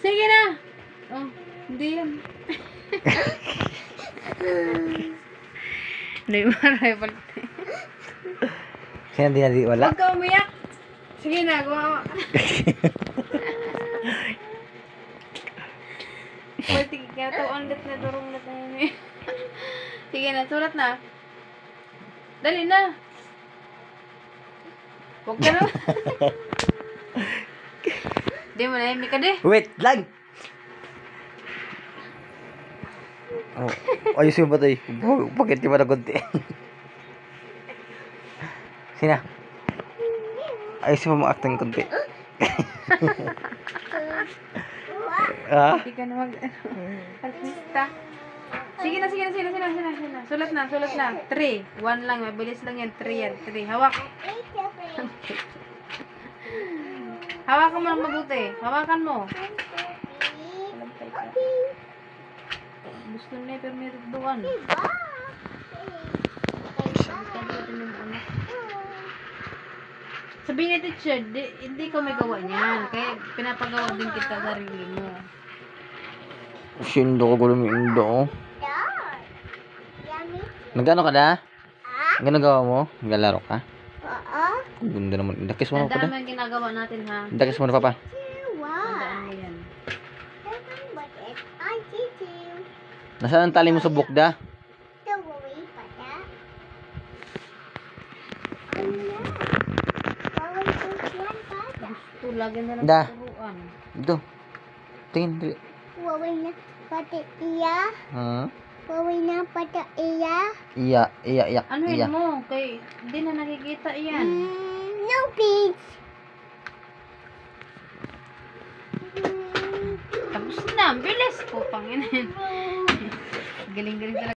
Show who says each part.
Speaker 1: Sige na. Oh, hindi yan. Hindi maray palit.
Speaker 2: Sino di wala?
Speaker 1: Huwag ka umiyak. Sige na, gumawa. Pwede ka ito, ulit na durong na tayo. Sige na, sulat na. Dali na. Huwag ka na. Di mo na, hindi ka di.
Speaker 2: Wait lang! Oh, ayusin mo ba ito eh? Bakit di ba na kunti? Sina? Ayusin mo acting kunti. Ah?
Speaker 1: Hindi ka na mag-artista. Sige na. Sulat na. 3. 1 lang, mabilis lang yan. 3 yan. 3. Hawak. Hawakan mo lang mabuti. Hawakan mo. Gusto na pero may tuduan. Sabihin ni teacher, hindi ko may gawa niyan. Kaya pinapagawa din kita sarili mo.
Speaker 2: Sindo ko gulo mo indo. Nagano ka na? Ang ginagawa mo? Naglalaro ka?
Speaker 3: Oo.
Speaker 2: Ganda naman. Dakis mo na pa
Speaker 1: Ang
Speaker 2: da.
Speaker 1: dami ang ginagawa natin ha.
Speaker 2: Dakis mo na papa.
Speaker 1: Tandaan mo yan.
Speaker 2: Nasaan ang tali mo sa bukda?
Speaker 1: Gusto lagi na lang
Speaker 2: Da.
Speaker 1: turuan.
Speaker 2: Dito. Tingin. Dili.
Speaker 3: Waway na pati iya.
Speaker 2: Ha?
Speaker 3: Waway na pati iya.
Speaker 2: Iya.
Speaker 1: Ano yun mo? Kay, hindi na nakikita yan.
Speaker 3: No peach.
Speaker 1: Tapos na, bilis po, Panginoon. Galing-galing talaga.